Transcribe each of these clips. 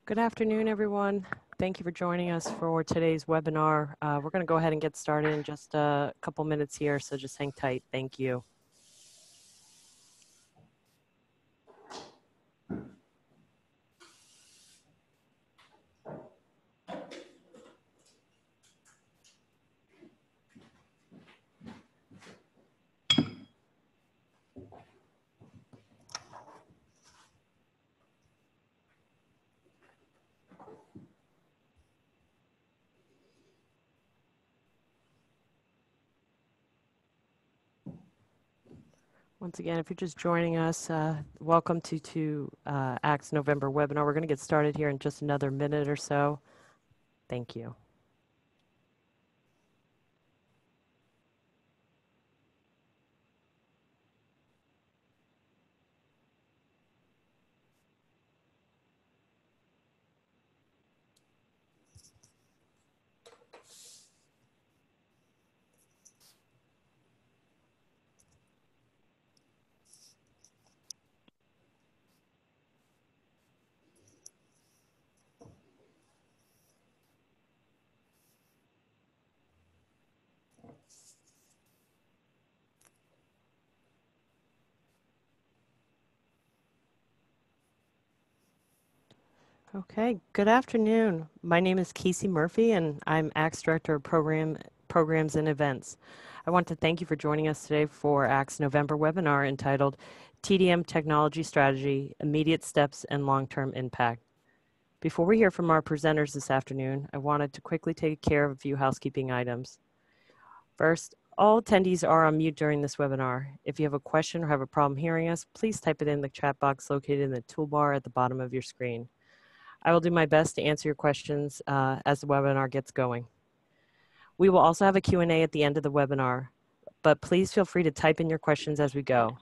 Good afternoon, everyone. Thank you for joining us for today's webinar. We're going to go ahead and get started in just a couple minutes here, so just hang tight. Thank you. Once again, if you're just joining us, welcome to ACT's November webinar. We're going to get started here in just another minute or so. Thank you. Okay, good afternoon. My name is Casey Murphy, and I'm ACT's Director of Programs and Events. I want to thank you for joining us today for ACT's November webinar entitled TDM Technology Strategy, Immediate Steps and Long-Term Impact. Before we hear from our presenters this afternoon, I wanted to quickly take care of a few housekeeping items. First, all attendees are on mute during this webinar. If you have a question or have a problem hearing us, please type it in the chat box located in the toolbar at the bottom of your screen. I will do my best to answer your questions as the webinar gets going. We will also have a Q&A at the end of the webinar, but please feel free to type in your questions as we go.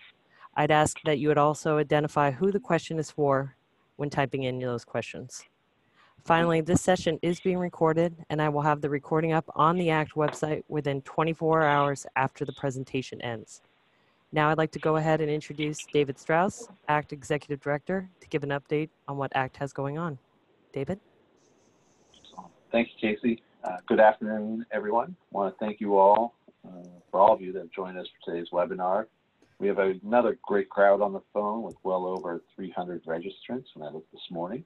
I'd ask that you would also identify who the question is for when typing in those questions. Finally, this session is being recorded, and I will have the recording up on the ACT website within 24 hours after the presentation ends. Now I'd like to go ahead and introduce David Strauss, ACT Executive Director, to give an update on what ACT has going on. David? Thank you, Casey. Good afternoon, everyone. I want to thank you all, for all of you that have joined us for today's webinar. We have another great crowd on the phone with well over 300 registrants when I looked this morning.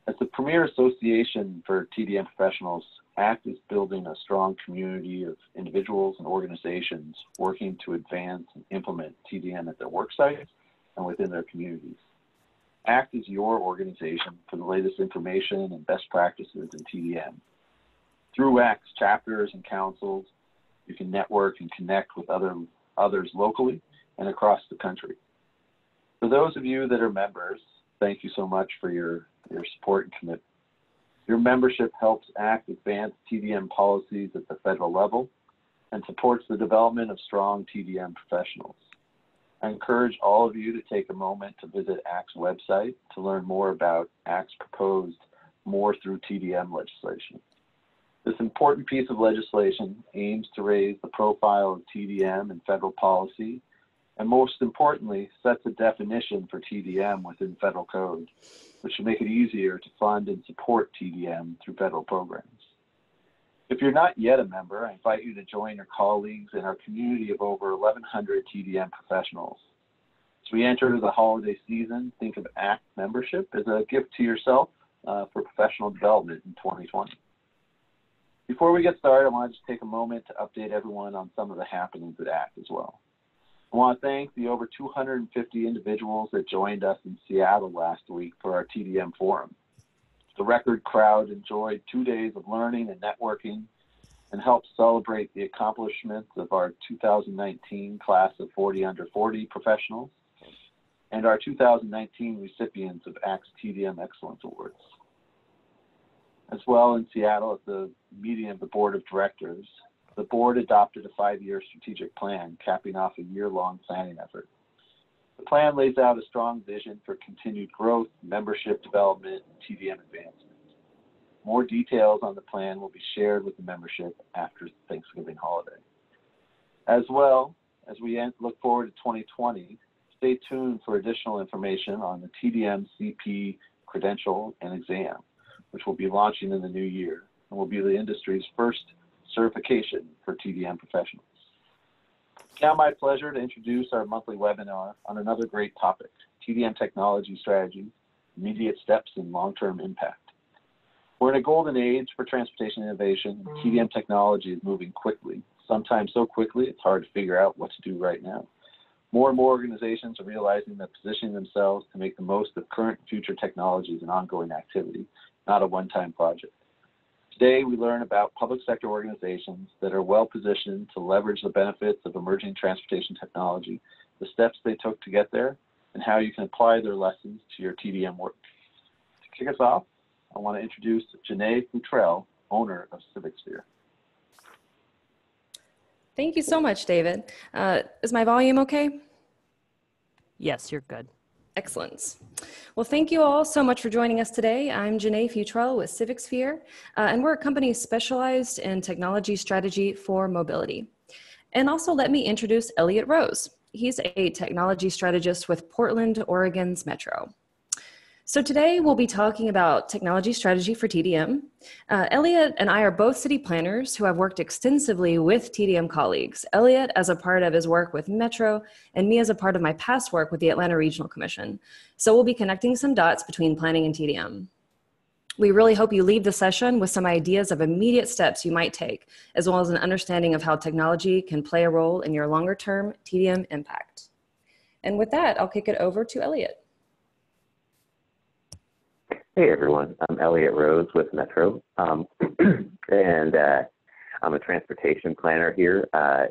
As the premier association for TDM professionals, ACT is building a strong community of individuals and organizations working to advance and implement TDM at their work sites and within their communities. ACT is your organization for the latest information and best practices in TDM. Through ACT's chapters and councils, you can network and connect with others locally and across the country. For those of you that are members, thank you so much for your support and commitment. Your membership helps ACT advance TDM policies at the federal level and supports the development of strong TDM professionals. I encourage all of you to take a moment to visit ACT's website to learn more about ACT's proposed More Through TDM legislation. This important piece of legislation aims to raise the profile of TDM in federal policy, and most importantly, sets a definition for TDM within federal code, which should make it easier to fund and support TDM through federal programs. If you're not yet a member, I invite you to join your colleagues in our community of over 1,100 TDM professionals. As we enter the holiday season, think of ACT membership as a gift to yourself for professional development in 2020. Before we get started, I want to just take a moment to update everyone on some of the happenings at ACT as well. I want to thank the over 250 individuals that joined us in Seattle last week for our TDM forum. The record crowd enjoyed 2 days of learning and networking and helped celebrate the accomplishments of our 2019 class of 40 under 40 professionals and our 2019 recipients of ACT's TDM Excellence Awards. As well, in Seattle at the meeting of the Board of Directors, the board adopted a 5-year strategic plan capping off a year-long planning effort. The plan lays out a strong vision for continued growth, membership development, and TDM advancement. More details on the plan will be shared with the membership after the Thanksgiving holiday. As well, as we look forward to 2020, stay tuned for additional information on the TDM CP credential, and exam, which will be launching in the new year and will be the industry's first certification for TDM professionals. It's now my pleasure to introduce our monthly webinar on another great topic, TDM technology strategy, immediate steps, and long-term impact. We're in a golden age for transportation innovation. TDM technology is moving quickly, sometimes so quickly it's hard to figure out what to do right now. More and more organizations are realizing that positioning themselves to make the most of current and future technology is an ongoing activity, not a one-time project. Today, we learn about public sector organizations that are well positioned to leverage the benefits of emerging transportation technology, the steps they took to get there, and how you can apply their lessons to your TDM work. To kick us off, I want to introduce Janae Futrell, owner of Civic. Thank you so much, David. Is my volume okay? Yes, you're good. Excellent. Well, thank you all so much for joining us today. I'm Janae Futrell with Civic, and we're a company specialized in technology strategy for mobility. And also let me introduce Eliot Rose. He's a technology strategist with Portland, Oregon's Metro. So today we'll be talking about technology strategy for TDM. Eliot and I are both city planners who have worked extensively with TDM colleagues. Eliot as a part of his work with Metro, and me as a part of my past work with the Atlanta Regional Commission. So we'll be connecting some dots between planning and TDM. We really hope you leave the session with some ideas of immediate steps you might take, as well as an understanding of how technology can play a role in your longer term TDM impact. And with that, I'll kick it over to Eliot. Hey everyone, I'm Eliot Rose with Metro, and I'm a transportation planner here.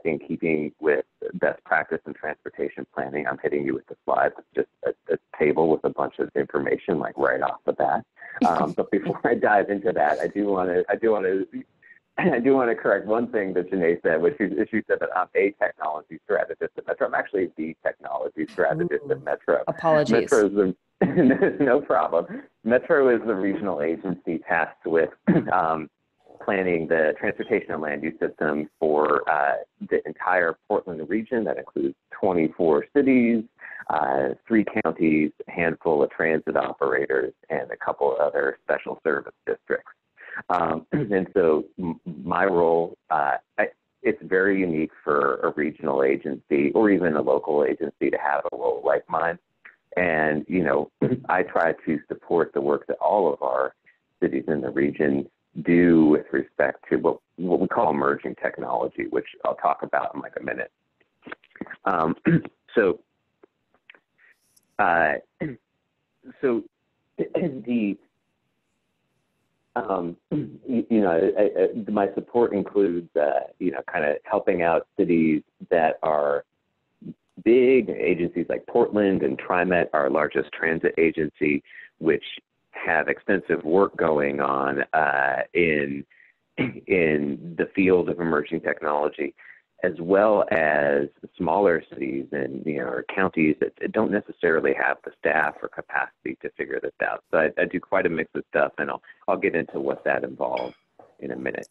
In keeping with best practice in transportation planning, I'm hitting you with the slides. It's just a table with a bunch of information, like right off the bat. But before I dive into that, I do want to correct one thing that Janae said, which she said that I'm a technology strategist at Metro. I'm actually the technology strategist at Metro. Apologies. No problem. Metro is the regional agency tasked with planning the transportation and land use system for the entire Portland region. That includes 24 cities, 3 counties, a handful of transit operators, and a couple other special service districts. And so my role, it's very unique for a regional agency or even a local agency to have a role like mine. And, you know, I try to support the work that all of our cities in the region do with respect to what we call emerging technology, which I'll talk about in like a minute. So my support includes, kind of helping out cities that are big agencies like Portland and TriMet, our largest transit agency, which have extensive work going on in the field of emerging technology, as well as smaller cities and or counties that don't necessarily have the staff or capacity to figure this out. So I do quite a mix of stuff, and I'll get into what that involves in a minute.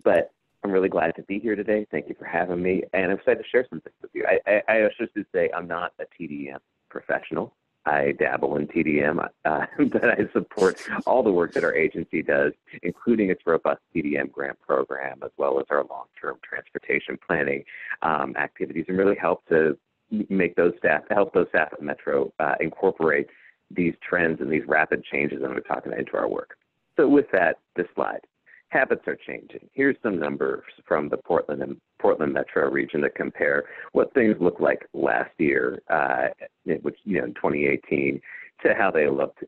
But I'm really glad to be here today. Thank you for having me, and I'm excited to share some things with you. I should say I'm not a TDM professional. I dabble in TDM, but I support all the work that our agency does, including its robust TDM grant program, as well as our long-term transportation planning activities, and really help to help those staff at Metro incorporate these trends and these rapid changes that we're talking about into our work. So with that, this slide. Habits are changing. Here's some numbers from the Portland Metro region that compare what things looked like last year, which in 2018, to how they looked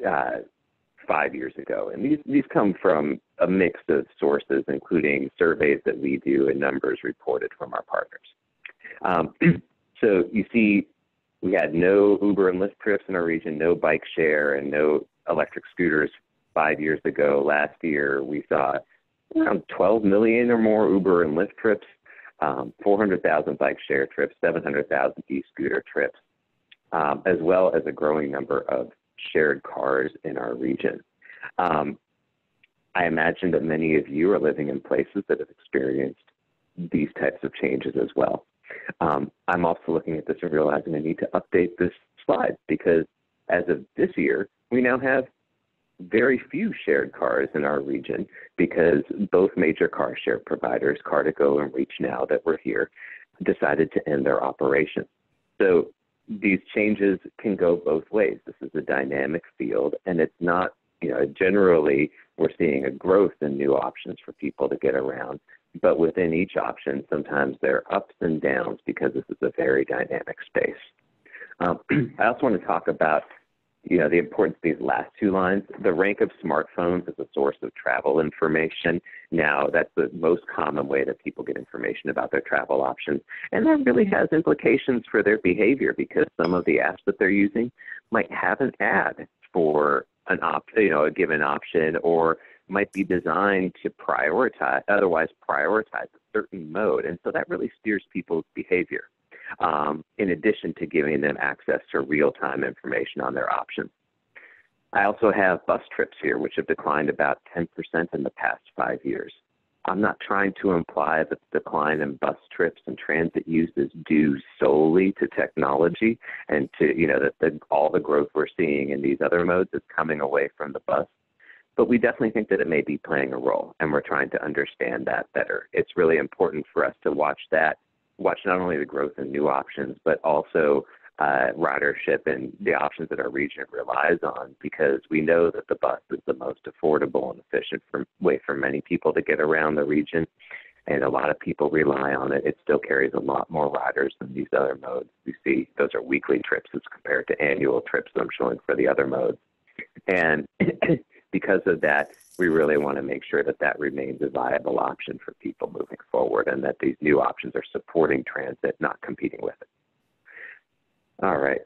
5 years ago. And these come from a mix of sources, including surveys that we do and numbers reported from our partners. So you see, we had no Uber and Lyft trips in our region, no bike share, and no electric scooters 5 years ago. Last year, we saw around 12 million or more Uber and Lyft trips, 400,000 bike share trips, 700,000 e-scooter trips, as well as a growing number of shared cars in our region. I imagine that many of you are living in places that have experienced these types of changes as well. I'm also looking at this and realizing I need to update this slide because as of this year, we now have very few shared cars in our region because both major car share providers, Car2Go and Reach Now, that were here, decided to end their operation. So these changes can go both ways. This is a dynamic field, and it's not, generally we're seeing a growth in new options for people to get around. But within each option, sometimes there are ups and downs because this is a very dynamic space. I also want to talk about, the importance of these last two lines. The rank of smartphones as a source of travel information. Now, that's the most common way that people get information about their travel options. And that really has implications for their behavior because some of the apps that they're using might have an ad for a given option, or might be designed to otherwise prioritize a certain mode. And so that really steers people's behavior, in addition to giving them access to real-time information on their options. I also have bus trips here, which have declined about 10% in the past 5 years. I'm not trying to imply that the decline in bus trips and transit use is due solely to technology and to, that all the growth we're seeing in these other modes is coming away from the bus. But we definitely think that it may be playing a role, and we're trying to understand that better. It's really important for us to watch not only the growth in new options, but also ridership and the options that our region relies on, because we know that the bus is the most affordable and efficient way for many people to get around the region, and a lot of people rely on it. It still carries a lot more riders than these other modes. We see those are weekly trips as compared to annual trips that I'm showing for the other modes. And because of that, we really want to make sure that that remains a viable option for people moving forward, and that these new options are supporting transit, not competing with it. All right,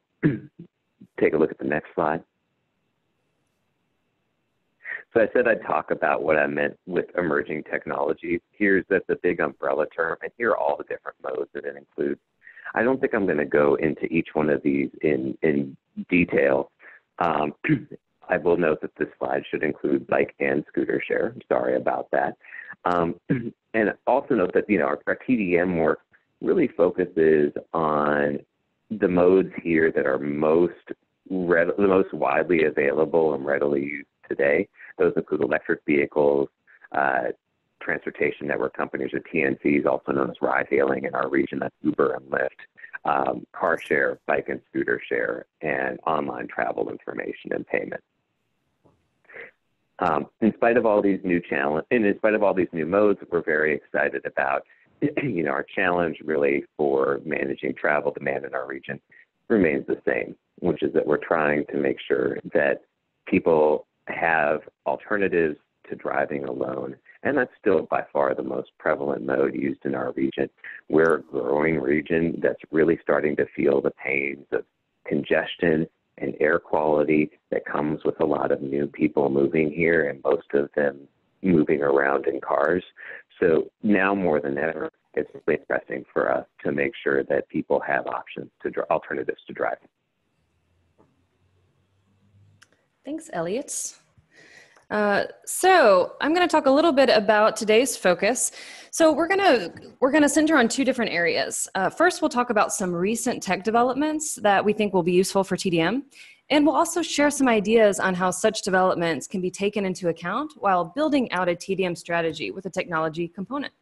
take a look at the next slide. So I said I'd talk about what I meant with emerging technologies. That's a big umbrella term, and here are all the different modes that it includes. I don't think I'm going to go into each one of these in detail. I will note that this slide should include bike and scooter share. I'm sorry about that. And also note that, our TDM work really focuses on the modes here that are the most widely available and readily used today. Those include electric vehicles, transportation network companies, or TNCs, also known as ride hailing in our region. That's Uber and Lyft, car share, bike and scooter share, and online travel information and payment. In spite of all these new modes, we're very excited about, our challenge really for managing travel demand in our region remains the same, which is that we're trying to make sure that people have alternatives to driving alone. And that's still by far the most prevalent mode used in our region. We're a growing region that's really starting to feel the pains of congestion and air quality that comes with a lot of new people moving here, and most of them moving around in cars. So now more than ever, it's really pressing for us to make sure that people have options alternatives to driving. Thanks, Eliot. So I'm going to talk a little bit about today's focus. So we're going to center on two different areas. First, we'll talk about some recent tech developments that we think will be useful for TDM. And we'll also share some ideas on how such developments can be taken into account while building out a TDM strategy with a technology component.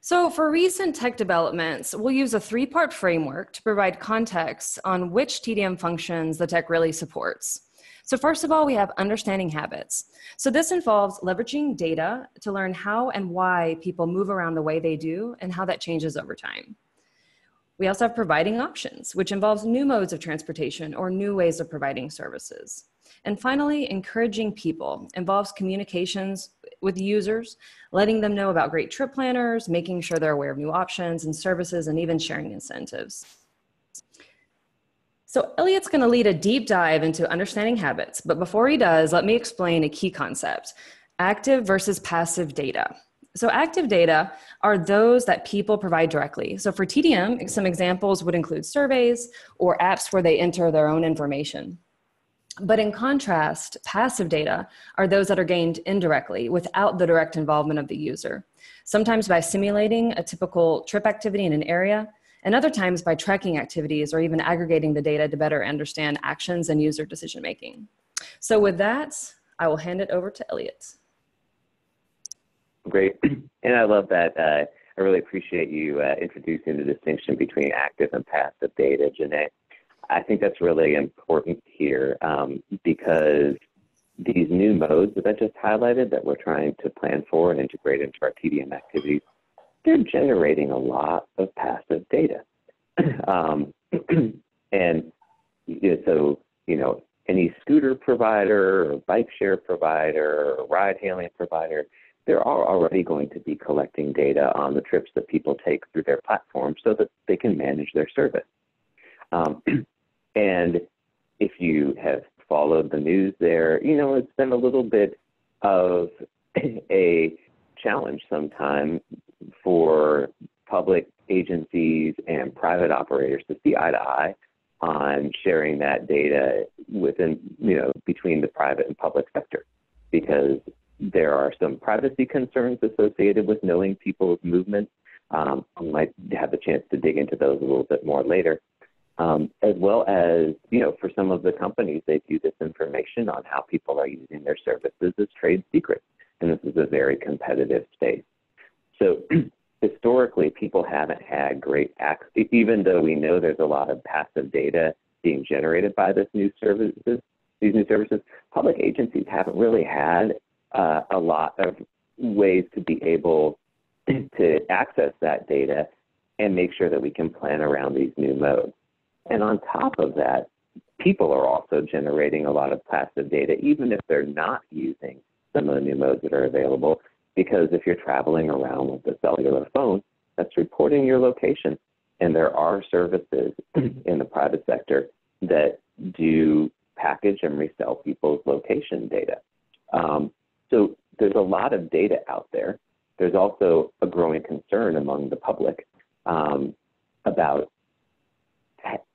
So for recent tech developments, we'll use a three-part framework to provide context on which TDM functions the tech really supports. So first of all, we have understanding habits. So this involves leveraging data to learn how and why people move around the way they do and how that changes over time. We also have providing options, which involves new modes of transportation or new ways of providing services. And finally, encouraging people involves communications with users, letting them know about great trip planners, making sure they're aware of new options and services, and even sharing incentives. So Eliot's going to lead a deep dive into understanding habits, but before he does, let me explain a key concept: active versus passive data. So active data are those that people provide directly. So for TDM, some examples would include surveys or apps where they enter their own information. But in contrast, passive data are those that are gained indirectly without the direct involvement of the user, sometimes by simulating a typical trip activity in an area, and other times by tracking activities or even aggregating the data to better understand actions and user decision making. So with that, I will hand it over to Eliot. Great, and I love that. I really appreciate you introducing the distinction between active and passive data, Janae. I think that's really important here because these new modes that I just highlighted that we're trying to plan for and integrate into our TDM activities, they're generating a lot of passive data. And so, any scooter provider or bike share provider or ride hailing provider, they're already going to be collecting data on the trips that people take through their platform so that they can manage their service. And if you have followed the news there, it's been a little bit of a challenge sometimes for public agencies and private operators to see eye to eye on sharing that data within, between the private and public sector, because there are some privacy concerns associated with knowing people's movements. We might have a chance to dig into those a little bit more later. As well as, for some of the companies, they view this information on how people are using their services as trade secrets. And this is a very competitive space. So historically, people haven't had great access, even though we know there's a lot of passive data being generated by these new services, public agencies haven't really had a lot of ways to be able to access that data and make sure that we can plan around these new modes. And on top of that, people are also generating a lot of passive data, even if they're not using some of the new modes that are available, because if you're traveling around with a cellular phone, that's reporting your location. And there are services in the private sector that do package and resell people's location data. So there's a lot of data out there. There's also a growing concern among the public about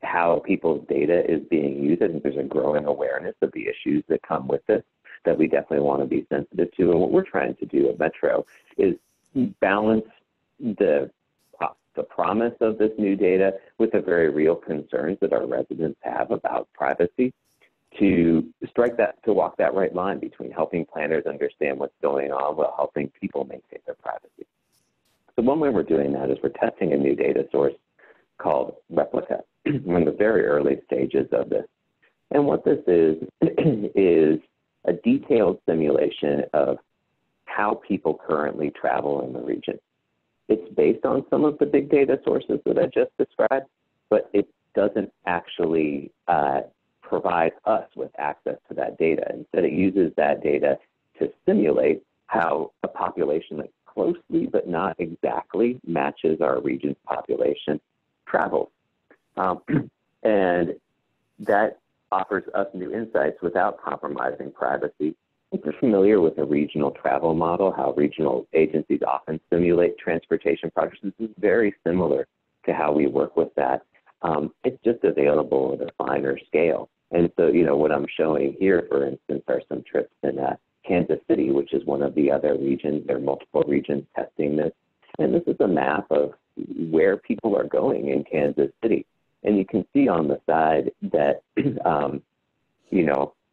how people's data is being used. I think there's a growing awareness of the issues that come with this that we definitely want to be sensitive to. And what we're trying to do at Metro is balance the promise of this new data with the very real concerns that our residents have about privacy, to walk that right line between helping planners understand what's going on while helping people maintain their privacy. So one way we're doing that is we're testing a new data source called Replica. We're in the very early stages of this. And what this is a detailed simulation of how people currently travel in the region. It's based on some of the big data sources that I just described, but it doesn't actually provide us with access to that data. Instead, it uses that data to simulate how a population that closely but not exactly matches our region's population travels. And that offers us new insights without compromising privacy. If you're familiar with the regional travel model, how regional agencies often simulate transportation projects, this is very similar to how we work with that. It's just available at a finer scale. And so, what I'm showing here, for instance, are some trips in Kansas City, which is one of the other regions. There are multiple regions testing this. And this is a map of where people are going in Kansas City. And you can see on the side that,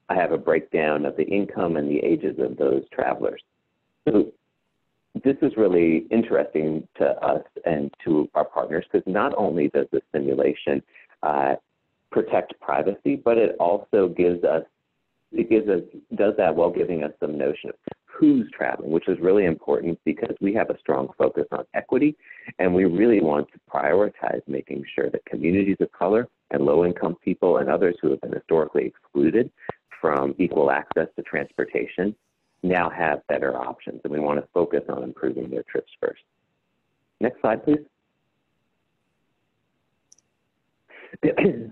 I have a breakdown of the income and the ages of those travelers. So this is really interesting to us and to our partners, because not only does the simulation protect privacy, but it also does that while giving us some notion of who's traveling, which is really important because we have a strong focus on equity, and we really want to prioritize making sure that communities of color and low-income people and others who have been historically excluded from equal access to transportation now have better options, and we want to focus on improving their trips first. Next slide, please.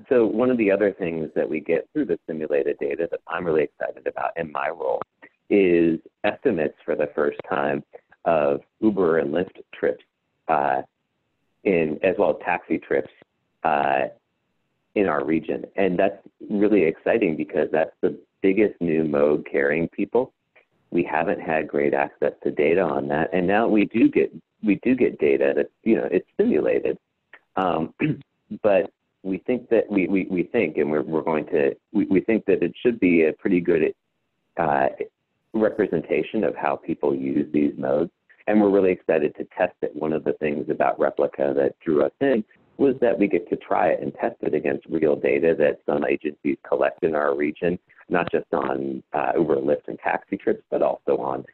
So one of the other things that we get through the simulated data that I'm really excited about in my role is estimates for the first time of Uber and Lyft trips, as well as taxi trips in our region. And that's really exciting because that's the biggest new mode carrying people. We haven't had great access to data on that, and now we do get data that it's simulated But we think that we think, and we think that it should be a pretty good representation of how people use these modes. And we're really excited to test it. One of the things about Replica that drew us in was that we get to try it and test it against real data that some agencies collect in our region, not just on Uber, Lyft, and taxi trips, but also on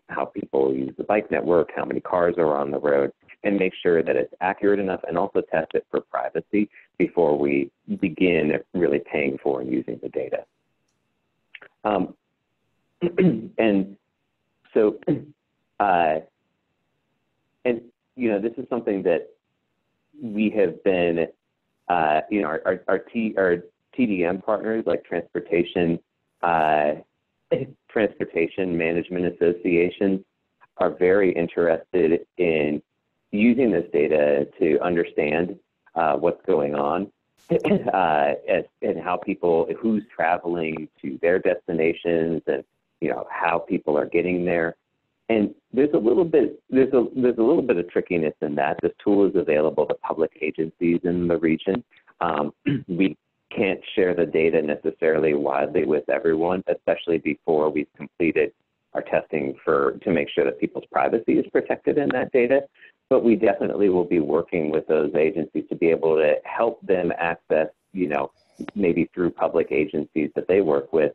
how people use the bike network, how many cars are on the road, and make sure that it's accurate enough, and also test it for privacy before we begin really paying for and using the data. And so, this is something that we have been, our TDM partners like Transportation Management Associations are very interested in using this data to understand what's going on and how who's traveling to their destinations, and how people are getting there. And there's a little bit of trickiness in that. This tool is available to public agencies in the region. We can't share the data necessarily widely with everyone, especially before we've completed our testing to make sure that people's privacy is protected in that data. But we definitely will be working with those agencies to be able to help them access, maybe through public agencies that they work with,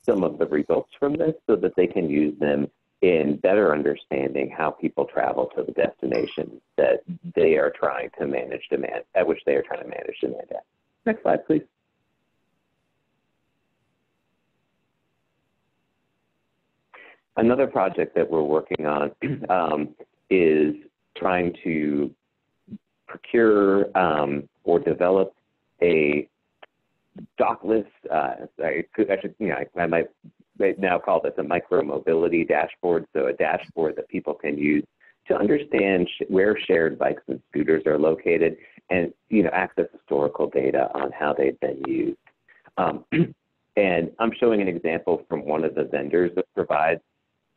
some of the results from this so that they can use them in better understanding how people travel to the destinations that they are trying to manage demand, at. Next slide, please. Another project that we're working on is trying to procure or develop a dockless, I might now call this a micro-mobility dashboard, so a dashboard that people can use to understand where shared bikes and scooters are located and access historical data on how they've been used. And I'm showing an example from one of the vendors that provides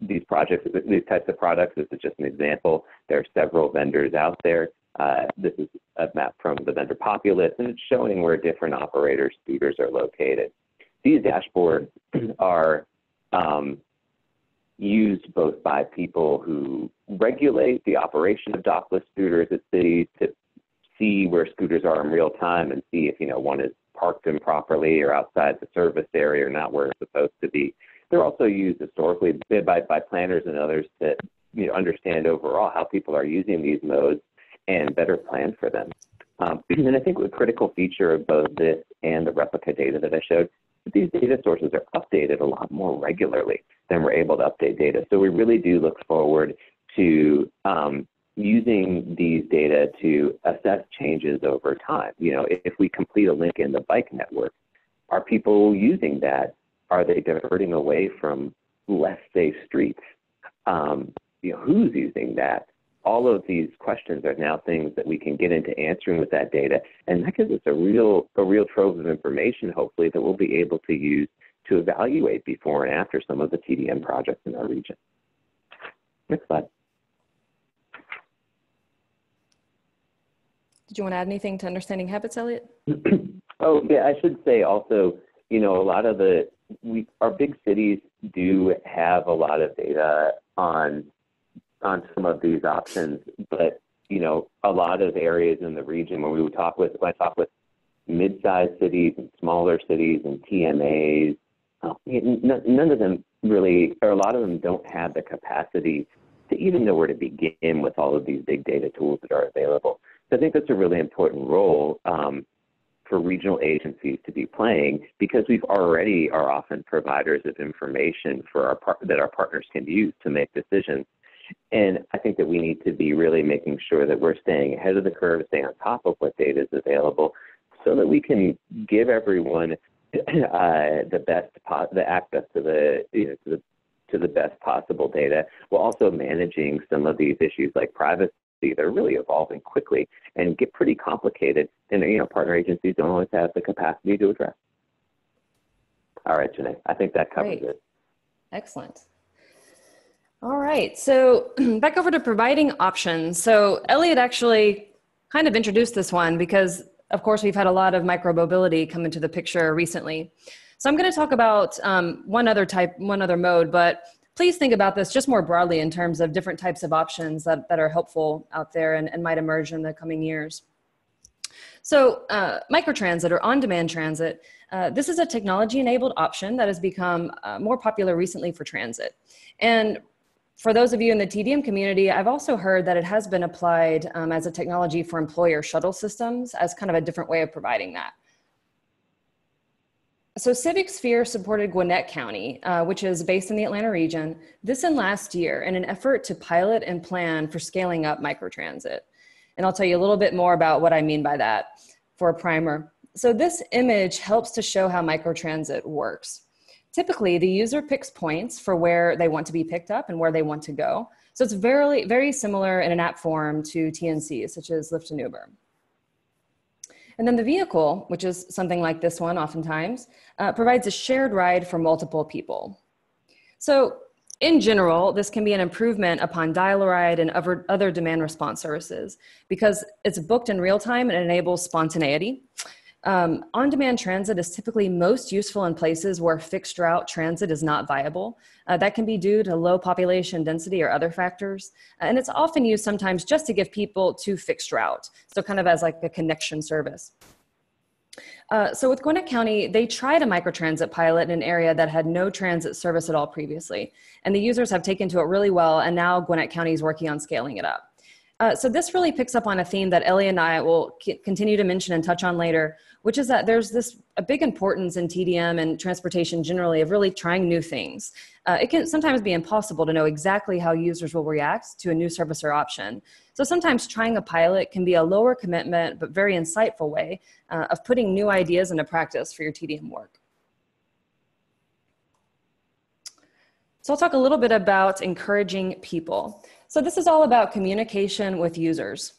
these types of products. This is just an example. There are several vendors out there. This is a map from the vendor Populous, and it's showing where different operators' scooters are located. These dashboards are used both by people who regulate the operation of dockless scooters at cities to see where scooters are in real time and see if one is parked improperly or outside the service area or not where it's supposed to be. They're also used historically by planners and others to understand overall how people are using these modes and better plan for them. And I think a critical feature of both this and the replica data that I showed, these data sources are updated a lot more regularly than we're able to update data. So we really do look forward to using these data to assess changes over time. If we complete a link in the bike network, are people using that? Are they diverting away from less safe streets? Who's using that? All of these questions are now things that we can get into answering with that data, and that gives us a real trove of information, hopefully, that we'll be able to use to evaluate before and after some of the TDM projects in our region. Next slide. Did you want to add anything to understanding habits, Eliot? Oh, yeah, I should say also, a lot of our big cities do have a lot of data on some of these options, but a lot of areas in the region when I talk with mid-sized cities and smaller cities and TMAs, none of them really, or a lot of them don't have the capacity to even know where to begin with all of these big data tools that are available. So I think that's a really important role for regional agencies to be playing, because we've already are often providers of information for that our partners can use to make decisions. And I think that we need to be really making sure that we're staying ahead of the curve, staying on top of what data is available, so that we can give everyone the access to the best possible data, while also managing some of these issues like privacy. They're really evolving quickly and get pretty complicated, and partner agencies don't always have the capacity to address. All right, Janae, I think that covers it. Excellent. All right, so back over to providing options. So Eliot actually kind of introduce this one because, of course, we've had a lot of micromobility come into the picture recently. So I'm going to talk about one other mode, but please think about this just more broadly in terms of different types of options that are helpful out there and might emerge in the coming years. So microtransit or on-demand transit, this is a technology-enabled option that has become more popular recently for transit. And for those of you in the TDM community, I've also heard that it has been applied as a technology for employer shuttle systems as kind of a different way of providing that. So Civic supported Gwinnett County, which is based in the Atlanta region, this and last year in an effort to pilot and plan for scaling up microtransit. And I'll tell you a little bit more about what I mean by that for a primer. So this image helps to show how microtransit works. Typically, the user picks points for where they want to be picked up and where they want to go. So it's very, very similar in an app form to TNCs, such as Lyft and Uber. And then the vehicle, which is something like this one oftentimes, provides a shared ride for multiple people. So in general, this can be an improvement upon dial-a-ride and other demand response services because it's booked in real time and it enables spontaneity. On-demand transit is typically most useful in places where fixed route transit is not viable. That can be due to low population density or other factors. And it's often used sometimes just to give people to fixed route. So kind of as like a connection service. So with Gwinnett County, they tried a microtransit pilot in an area that had no transit service at all previously. And the users have taken to it really well. And now Gwinnett County is working on scaling it up. So this really picks up on a theme that Eliot and I will continue to mention and touch on later, which is that there's a big importance in TDM and transportation generally of really trying new things. It can sometimes be impossible to know exactly how users will react to a new service or option. So sometimes trying a pilot can be a lower commitment, but very insightful way of putting new ideas into practice for your TDM work. So I'll talk a little bit about encouraging people. So this is all about communication with users.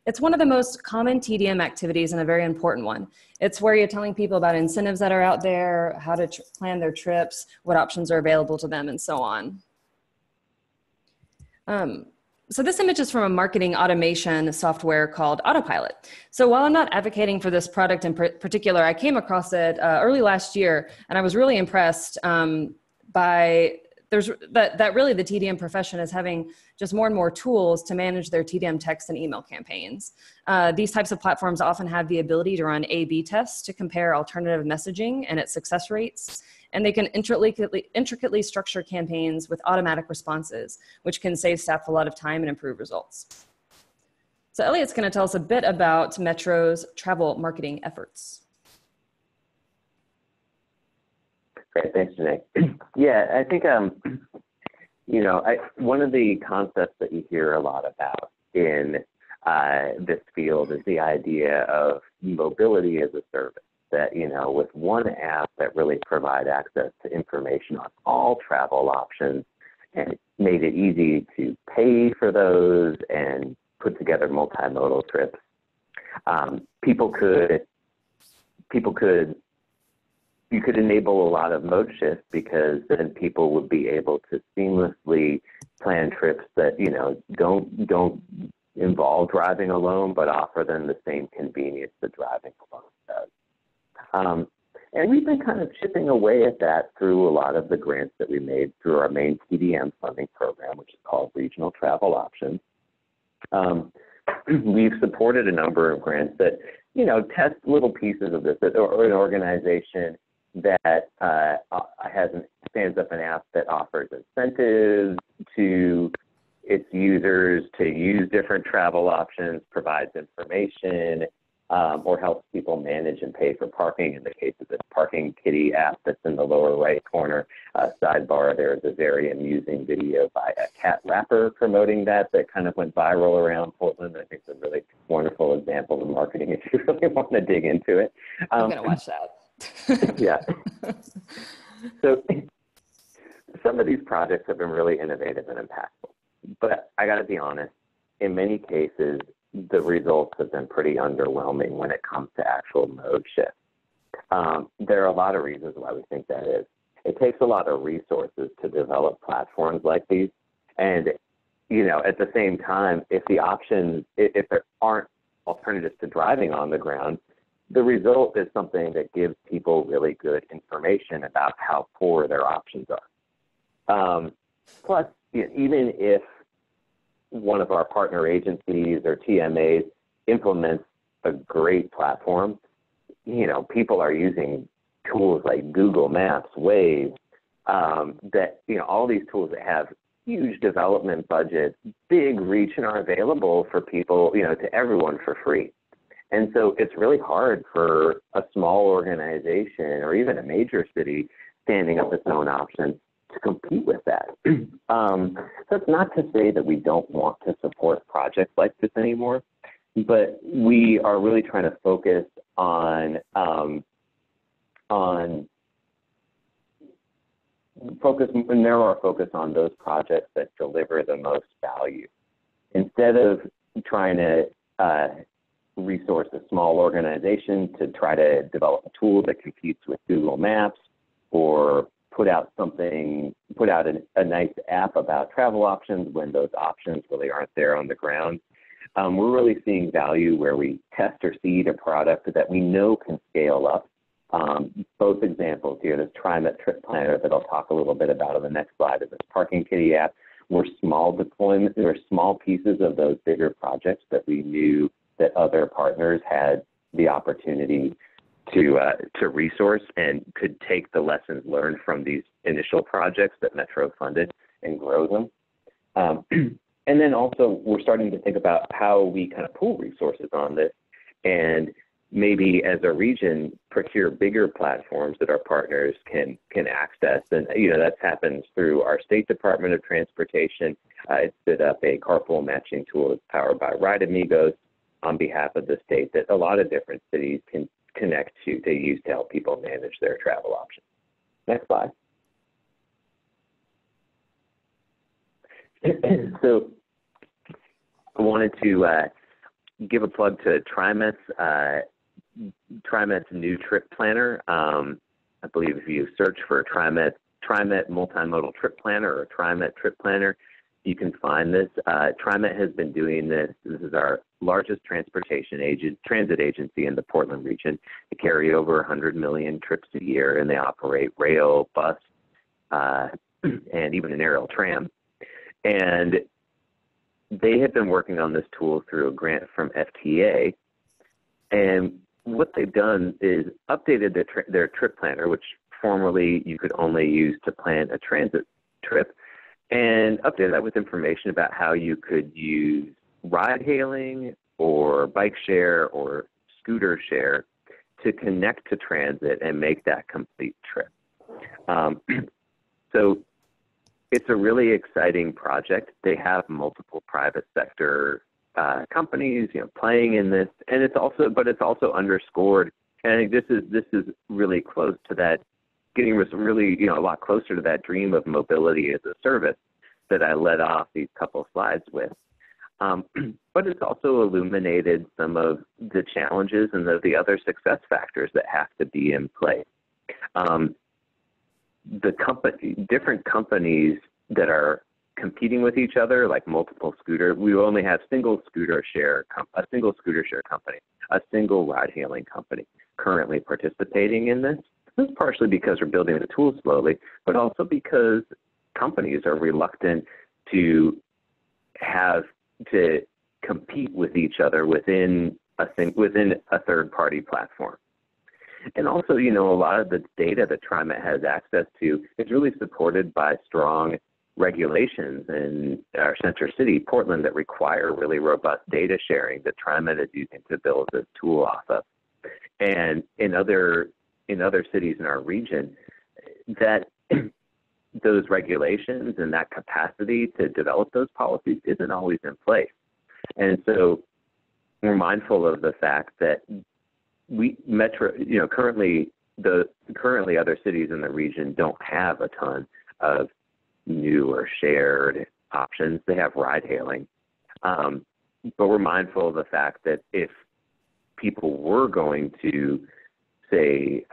It's one of the most common TDM activities and a very important one. It's where you're telling people about incentives that are out there, how to plan their trips, what options are available to them, and so on. So this image is from a marketing automation software called Autopilot. So while I'm not advocating for this product in particular, I came across it early last year, and I was really impressed by that really the TDM profession is having just more and more tools to manage their TDM text and email campaigns. These types of platforms often have the ability to run A/B tests to compare alternative messaging and its success rates. And they can intricately structure campaigns with automatic responses, which can save staff a lot of time and improve results. So Eliot's going to tell us a bit about Metro's travel marketing efforts. Great, thanks, Janae. Yeah, I think, one of the concepts that you hear a lot about in this field is the idea of mobility as a service. That, with one app that really provide access to information on all travel options and made it easy to pay for those and put together multimodal trips. You could enable a lot of mode shifts because then people would be able to seamlessly plan trips that, don't involve driving alone, but offer them the same convenience that driving alone does. And we've been kind of chipping away at that through a lot of the grants that we made through our main TDM funding program, which is called Regional Travel Options. We've supported a number of grants that, test little pieces of this, or an organization that stands up an app that offers incentives to its users to use different travel options, provides information, or helps people manage and pay for parking. In the case of this Parking Kitty app that's in the lower right corner sidebar, there's a very amusing video by a cat rapper promoting that kind of went viral around Portland. I think it's a really wonderful example of marketing if you really want to dig into it. I'm going to watch that. Yeah. So some of these projects have been really innovative and impactful, but I got to be honest, in many cases, the results have been pretty underwhelming when it comes to actual mode shift. There are a lot of reasons why we think that is. It takes a lot of resources to develop platforms like these. And, at the same time, if there aren't alternatives to driving on the ground, the result is something that gives people really good information about how poor their options are. Plus, even if one of our partner agencies or TMAs implements a great platform, people are using tools like Google Maps, Waze, that, all these tools that have huge development budgets, big reach, and are available for people, to everyone for free. And so it's really hard for a small organization or even a major city standing up its own options to compete with that. That's not to say that we don't want to support projects like this anymore, but we are really trying to focus on narrow our focus on those projects that deliver the most value. Instead of trying to resource a small organization to try to develop a tool that competes with Google Maps, or put out a nice app about travel options when those options really aren't there on the ground. We're really seeing value where we test or seed a product that we know can scale up. Both examples here, this TriMet Trip Planner that I'll talk a little bit about on the next slide, and this Parking Kitty app, were small deployments. There were small pieces of those bigger projects that we knew that other partners had the opportunity to resource and could take the lessons learned from these initial projects that Metro funded and grow them. And then also we're starting to think about how we kind of pool resources on this, and maybe as a region procure bigger platforms that our partners can access. And that happens through our State Department of Transportation. It stood up a carpool matching tool that's powered by Ride Amigos on behalf of the state that a lot of different cities can connect to use to help people manage their travel options. Next slide. So I wanted to give a plug to TriMet's new trip planner. I believe if you search for TriMet Multimodal Trip Planner or TriMet Trip Planner, you can find this. TriMet has been doing this. This is our largest transit agency in the Portland region. They carry over 100 million trips a year, and they operate rail, bus, and even an aerial tram. And they have been working on this tool through a grant from FTA. And what they've done is updated their trip planner, which formerly you could only use to plan a transit trip, and updated that with information about how you could use ride hailing or bike share or scooter share to connect to transit and make that complete trip. So it's a really exciting project. They have multiple private sector companies, playing in this, and it's also underscored. And I think this is really close to that, getting us really, a lot closer to that dream of mobility as a service that I led off these couple slides with. But it's also illuminated some of the challenges and the other success factors that have to be in place. Different companies that are competing with each other, like multiple scooter. We only have a single scooter share company, a single ride-hailing company currently participating in this. This is partially because we're building the tools slowly, but also because companies are reluctant to compete with each other within a third-party platform. And also, a lot of the data that TriMet has access to is really supported by strong regulations in our center city, Portland, that require really robust data sharing that TriMet is using to build this tool off of. And in other cities in our region, that those regulations and that capacity to develop those policies isn't always in place. And so we're mindful of the fact that currently other cities in the region don't have a ton of new or shared options. They have ride hailing. But we're mindful of the fact that if people were going to, say,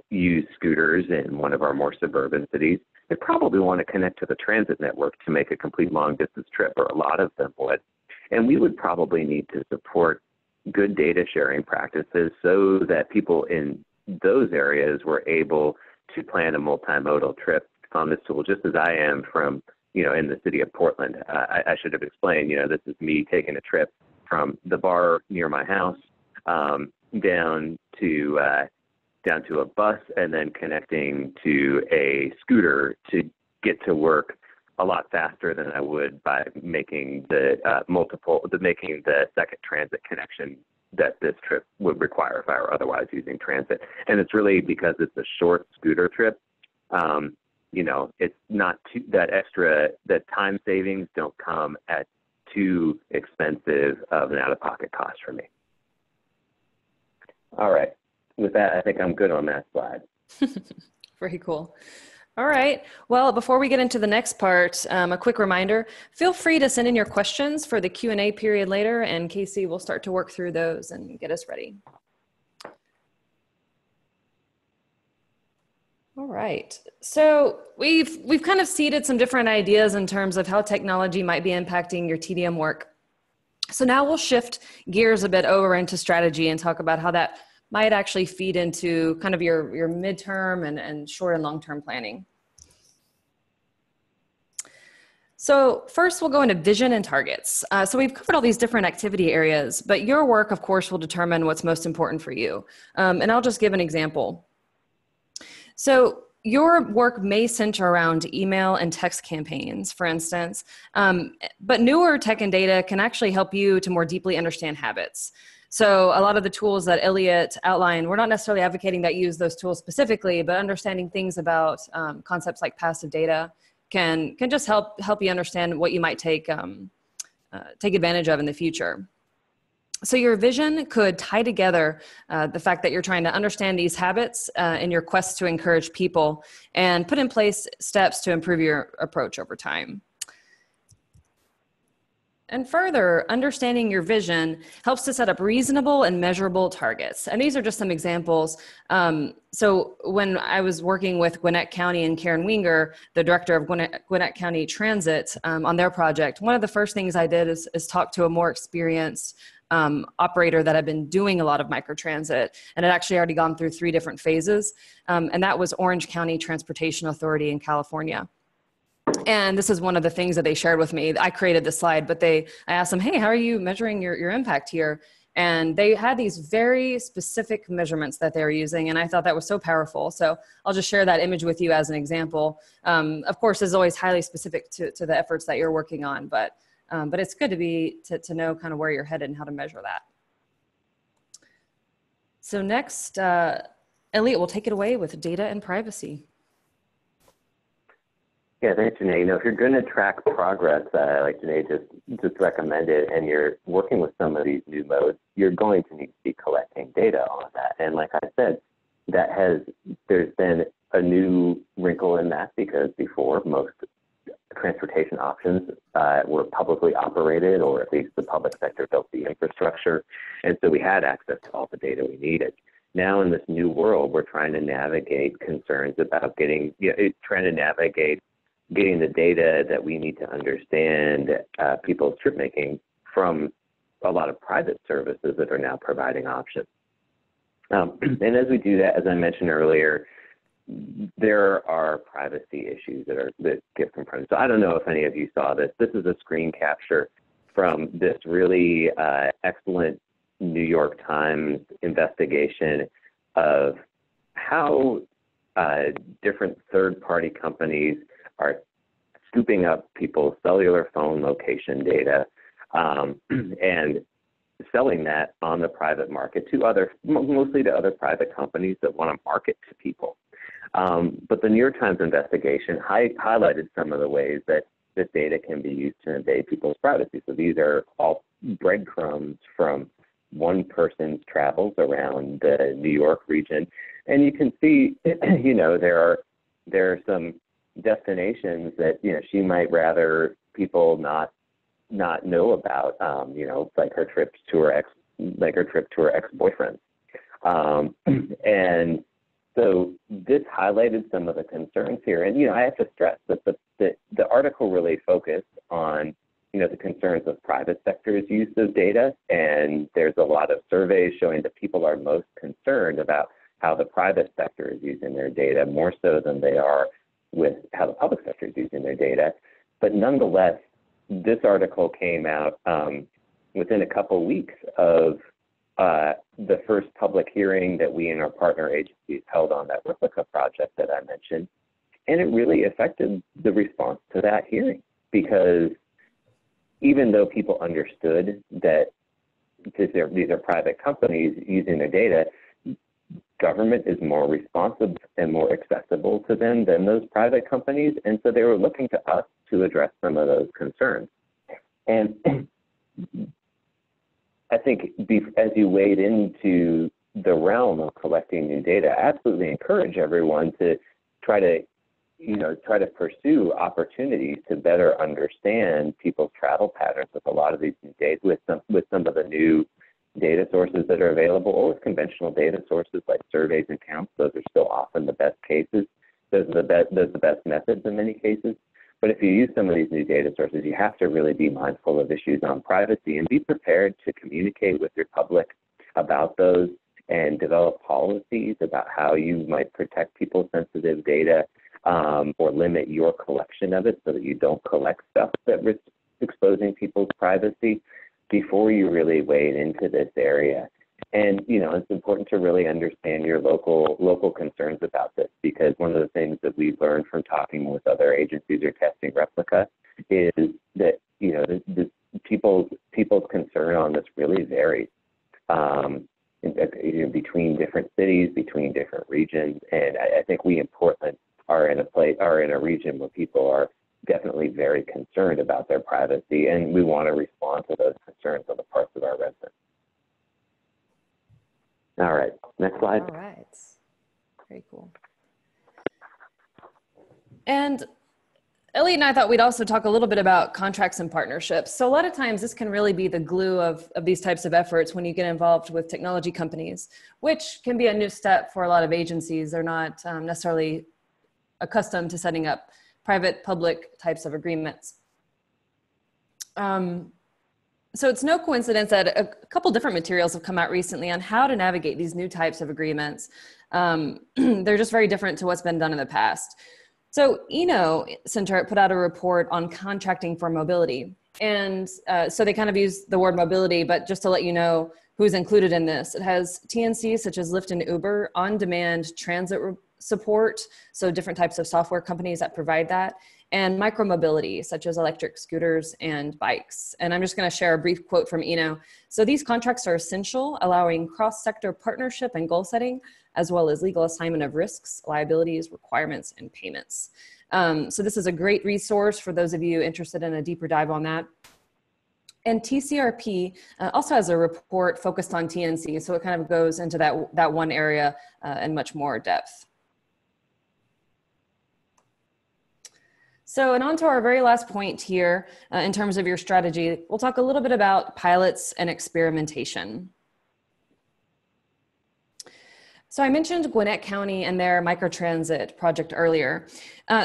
use scooters in one of our more suburban cities, they probably want to connect to the transit network to make a complete long distance trip, or a lot of them would. And we would probably need to support good data sharing practices so that people in those areas were able to plan a multimodal trip on this tool, just as I am from, in the city of Portland. I should have explained, this is me taking a trip from the bar near my house down to a bus and then connecting to a scooter to get to work a lot faster than I would by making the second transit connection that this trip would require if I were otherwise using transit. And it's really because it's a short scooter trip. It's not that time savings don't come at too expensive of an out-of-pocket cost for me. All right. With that, I think I'm good on that slide. Very cool. All right. Well, before we get into the next part, a quick reminder, feel free to send in your questions for the Q&A period later, and Casey will start to work through those and get us ready. All right. So we've kind of seeded some different ideas in terms of how technology might be impacting your TDM work. So now we'll shift gears a bit over into strategy and talk about how that might actually feed into kind of your midterm and short and long-term planning. So first we'll go into vision and targets. So we've covered all these different activity areas, but your work, of course, will determine what's most important for you. And I'll just give an example. So your work may center around email and text campaigns, for instance, but newer tech and data can actually help you to more deeply understand habits. So a lot of the tools that Eliot outlined, we're not necessarily advocating that you use those tools specifically, but understanding things about concepts like passive data can just help you understand what you might take advantage of in the future. So your vision could tie together the fact that you're trying to understand these habits in your quest to encourage people and put in place steps to improve your approach over time. And further, understanding your vision helps to set up reasonable and measurable targets. And these are just some examples. So when I was working with Gwinnett County and Karen Winger, the director of Gwinnett County Transit on their project, one of the first things I did is talk to a more experienced operator that had been doing a lot of microtransit and had actually already gone through 3 different phases. And that was Orange County Transportation Authority in California. And this is one of the things that they shared with me. I created the slide, but I asked them, hey, how are you measuring your impact here? And they had these very specific measurements that they were using. And I thought that was so powerful. So I'll just share that image with you as an example. Of course, it's always highly specific to the efforts that you're working on, but it's good to know kind of where you're headed and how to measure that. So next, Eliot will take it away with data and privacy. Yeah, thanks, Janae. If you're going to track progress, like Janae just recommended, and you're working with some of these new modes, you're going to need to be collecting data on that. And like I said, there's been a new wrinkle in that because before most transportation options were publicly operated, or at least the public sector built the infrastructure. And so we had access to all the data we needed. Now in this new world, we're trying to navigate concerns about getting the data that we need to understand people's trip making from a lot of private services that are now providing options. And as we do that, as I mentioned earlier, there are privacy issues that get confronted. So I don't know if any of you saw this. This is a screen capture from this really excellent New York Times investigation of how different third-party companies are scooping up people's cellular phone location data and selling that on the private market mostly to other private companies that want to market to people. But the New York Times investigation highlighted some of the ways that this data can be used to invade people's privacy. So these are all breadcrumbs from one person's travels around the New York region. And you can see, there are some destinations that, she might rather people not know about, like her trip to her ex-boyfriend. And so this highlighted some of the concerns here. And, I have to stress that the article really focused on, the concerns with private sector's use of data, and there's a lot of surveys showing that people are most concerned about how the private sector is using their data, more so than they are with how the public sector is using their data. But nonetheless, this article came out within a couple weeks of the first public hearing that we and our partner agencies held on that replica project that I mentioned. And it really affected the response to that hearing, because even though people understood that these are private companies using their data, government is more responsive and more accessible to them than those private companies. And so they were looking to us to address some of those concerns. And I think as you wade into the realm of collecting new data, I absolutely encourage everyone to try to pursue opportunities to better understand people's travel patterns with a lot of these new data, with some of the new data sources that are available, or with conventional data sources like surveys and counts. Those are still often the best cases. Those are the best methods in many cases. But if you use some of these new data sources, you have to really be mindful of issues on privacy and be prepared to communicate with your public about those and develop policies about how you might protect people's sensitive data, or limit your collection of it so that you don't collect stuff that risks exposing people's privacy before you really wade into this area. And, it's important to really understand your local concerns about this, because one of the things that we've learned from talking with other agencies or testing replica is that, the people's concern on this really varies between different cities, between different regions. And I think we in Portland are in a region where people are definitely very concerned about their privacy, and we want to respond to those concerns on the parts of our residents. All right, next slide. All right, very cool. And Eliot and I thought we'd also talk a little bit about contracts and partnerships. So a lot of times this can really be the glue of these types of efforts when you get involved with technology companies, which can be a new step for a lot of agencies. They're not necessarily accustomed to setting up private-public types of agreements. So it's no coincidence that a couple different materials have come out recently on how to navigate these new types of agreements. They're just very different to what's been done in the past. So Center put out a report on contracting for mobility. And so they kind of use the word mobility, but just to let you know who's included in this, it has TNCs such as Lyft and Uber, on-demand transit support, so different types of software companies that provide that, and micromobility, such as electric scooters and bikes. And I'm just going to share a brief quote from Eno. So these contracts are essential, allowing cross-sector partnership and goal setting, as well as legal assignment of risks, liabilities, requirements, and payments. So this is a great resource for those of you interested in a deeper dive on that. And TCRP also has a report focused on TNC, so it kind of goes into that one area in much more depth. So, and on to our very last point here, in terms of your strategy, we'll talk a little bit about pilots and experimentation. So I mentioned Gwinnett County and their Microtransit project earlier.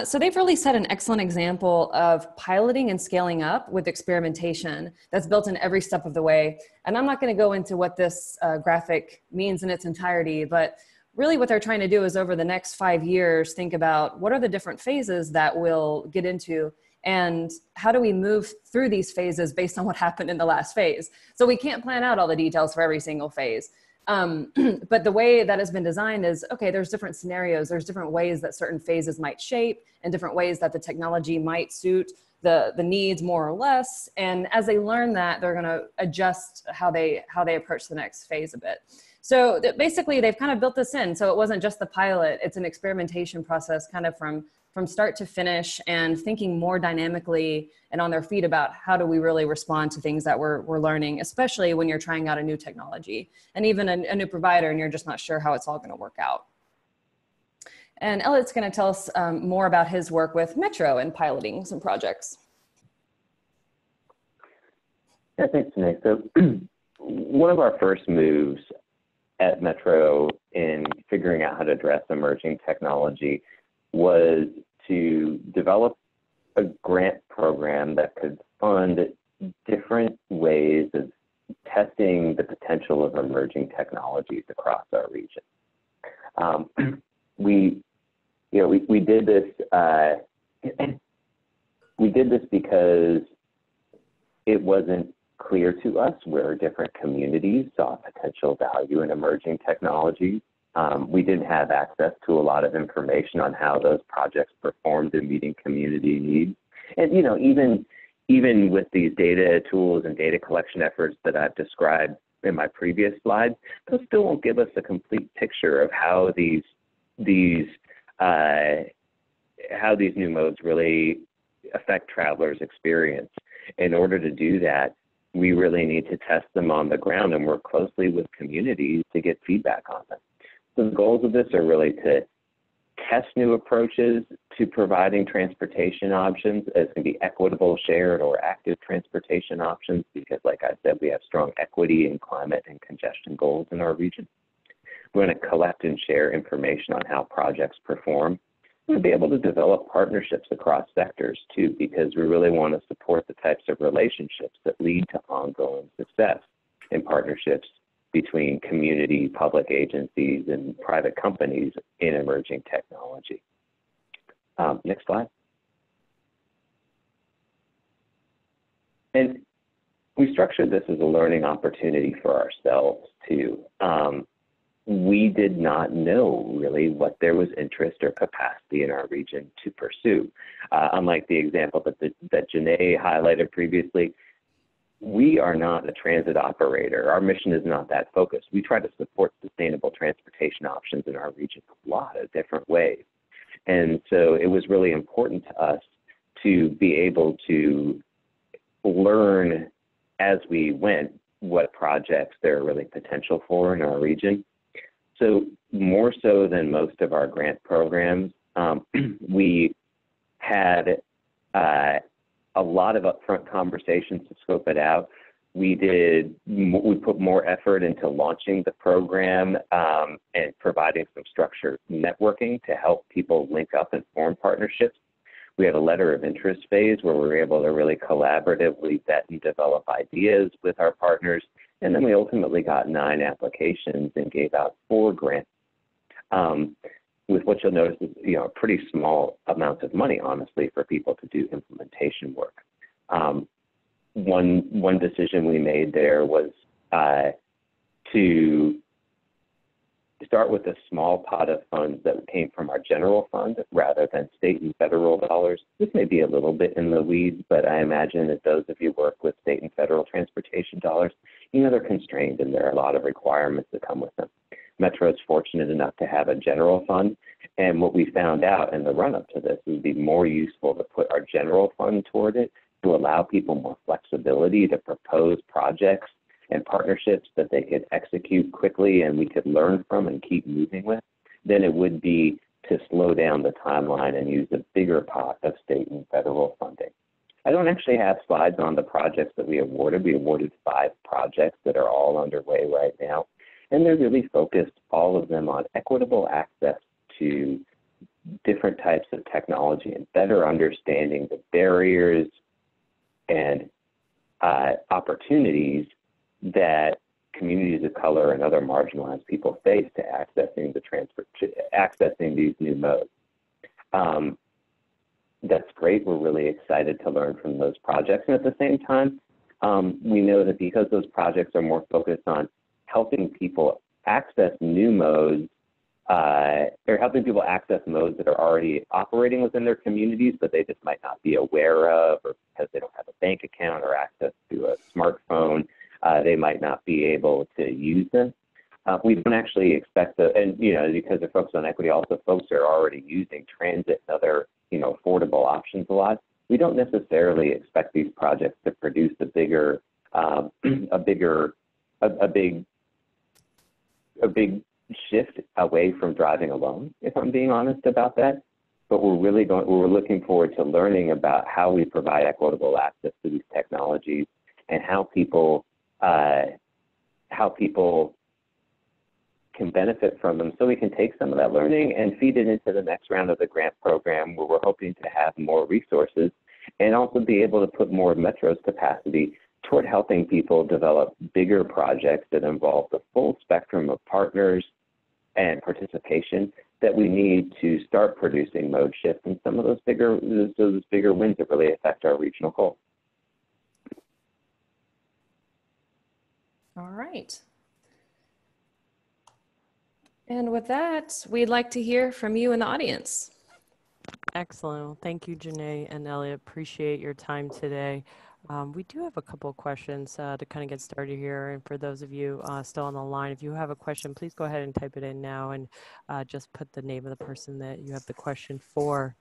So they've really set an excellent example of piloting and scaling up with experimentation that's built in every step of the way. And I'm not going to go into what this graphic means in its entirety, but really what they're trying to do is over the next 5 years, think about what are the different phases that we'll get into and how do we move through these phases based on what happened in the last phase. So we can't plan out all the details for every single phase. But the way that has been designed is, okay, there's different scenarios, there's different ways that certain phases might shape and different ways that the technology might suit the needs more or less. And as they learn that, they're gonna adjust how they approach the next phase a bit. So basically they've kind of built this in. So it wasn't just the pilot, it's an experimentation process kind of from start to finish and thinking more dynamically and on their feet about how do we really respond to things that we're learning, especially when you're trying out a new technology and even a new provider and you're just not sure how it's all gonna work out. And Eliot's gonna tell us more about his work with Metro and piloting some projects. Yeah, thanks, Janae. So one of our first moves at Metro in figuring out how to address emerging technology was to develop a grant program that could fund different ways of testing the potential of emerging technologies across our region. We did this. We did this because it wasn't clear to us where different communities saw potential value in emerging technologies. We didn't have access to a lot of information on how those projects performed in meeting community needs. And even with these data tools and data collection efforts that I've described in my previous slide, those still won't give us a complete picture of how these new modes really affect travelers' experience. In order to do that, we really need to test them on the ground and work closely with communities to get feedback on them. So the goals of this are really to test new approaches to providing transportation options as can be equitable, shared, or active transportation options, because like I said, we have strong equity and climate and congestion goals in our region. We're going to collect and share information on how projects perform. We're going to be able to develop partnerships across sectors too, because we really want to support the types of relationships that lead to ongoing success in partnerships between community, public agencies, and private companies in emerging technology. Next slide. And we structured this as a learning opportunity for ourselves too. We did not know really what there was interest or capacity in our region to pursue. Unlike the example that Janae highlighted previously, we are not a transit operator. Our mission is not that focused. We try to support sustainable transportation options in our region a lot of different ways. And so it was really important to us to be able to learn as we went what projects there are really potential for in our region. So more so than most of our grant programs, we had a lot of upfront conversations to scope it out. We put more effort into launching the program and providing some structured networking to help people link up and form partnerships. We had a letter of interest phase where we were able to really collaboratively vet and develop ideas with our partners. And then we ultimately got 9 applications and gave out 4 grants. With what you'll notice is, a pretty small amount of money, honestly, for people to do implementation work. One decision we made there was to start with a small pot of funds that came from our general fund rather than state and federal dollars. This may be a little bit in the weeds, but I imagine that those of you who work with state and federal transportation dollars, they're constrained and there are a lot of requirements that come with them. Metro is fortunate enough to have a general fund, and what we found out in the run-up to this would be more useful to put our general fund toward it to allow people more flexibility to propose projects and partnerships that they could execute quickly and we could learn from and keep moving with, than it would be to slow down the timeline and use a bigger pot of state and federal funding. I don't actually have slides on the projects that we awarded. We awarded 5 projects that are all underway right now. And they're really focused, all of them, on equitable access to different types of technology and better understanding the barriers and opportunities that communities of color and other marginalized people face to accessing these new modes. That's great. We're really excited to learn from those projects. And at the same time, we know that because those projects are more focused on helping people access new modes, or helping people access modes that are already operating within their communities, but they just might not be aware of, or because they don't have a bank account or access to a smartphone, they might not be able to use them. We don't actually expect and because they're focused on equity, also folks are already using transit and other, affordable options a lot. We don't necessarily expect these projects to produce a big shift away from driving alone, if I'm being honest about that. But we're looking forward to learning about how we provide equitable access to these technologies and how people can benefit from them, so we can take some of that learning and feed it into the next round of the grant program, where we're hoping to have more resources and also be able to put more of Metro's capacity toward helping people develop bigger projects that involve the full spectrum of partners and participation that we need to start producing mode shift and some of those bigger wins that really affect our regional goals. All right. And with that, we'd like to hear from you in the audience. Excellent. Well, thank you, Janae and Eliot. Appreciate your time today. We do have a couple of questions to kind of get started here. And for those of you still on the line, if you have a question, please go ahead and type it in now and just put the name of the person that you have the question for.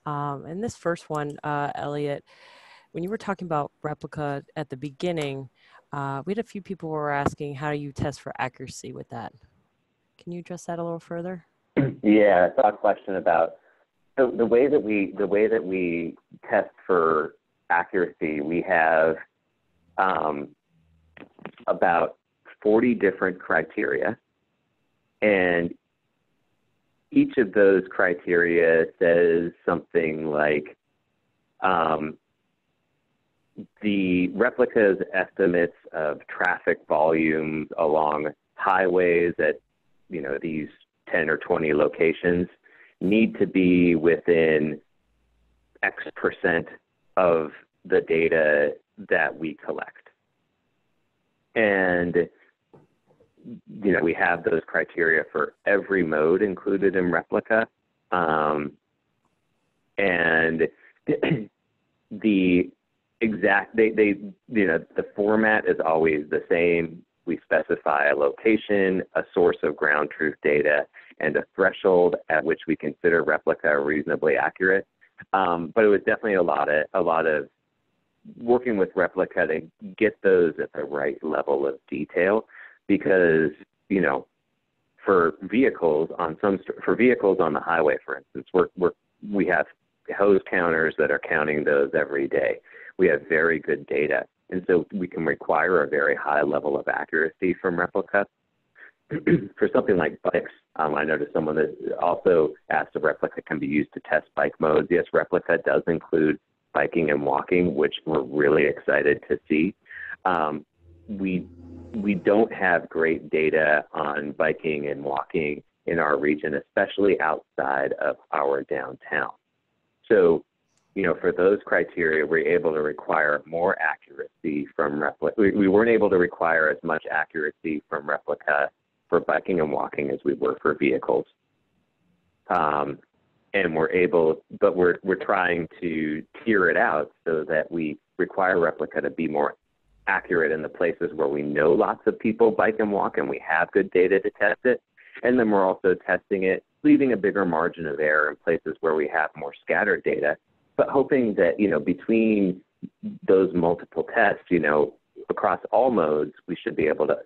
And this first one, Eliot, when you were talking about replica at the beginning, we had a few people who were asking, how do you test for accuracy with that? Can you address that a little further? Yeah, I saw a question about the way that we test for accuracy. We have about 40 different criteria, and each of those criteria says something like the replica's estimates of traffic volumes along highways at these 10 or 20 locations need to be within X% of the data that we collect. And, we have those criteria for every mode included in replica. And the exact, the format is always the same. We specify a location, a source of ground truth data, and a threshold at which we consider replica reasonably accurate. But it was definitely a lot of working with replica to get those at the right level of detail, because for vehicles on the highway, for instance, we have hose counters that are counting those every day. We have very good data. And so we can require a very high level of accuracy from replica. For something like bikes, I noticed someone that also asked if replica can be used to test bike modes. Yes, replica does include biking and walking, which we're really excited to see. We don't have great data on biking and walking in our region, especially outside of our downtown. So, for those criteria, we're able to require more accuracy from replica. We weren't able to require as much accuracy from replica for biking and walking as we were for vehicles. And we're trying to tier it out so that we require replica to be more accurate in the places where we know lots of people bike and walk and we have good data to test it. And then we're also testing it, leaving a bigger margin of error in places where we have more scattered data, but hoping that, between those multiple tests, across all modes, we should be able to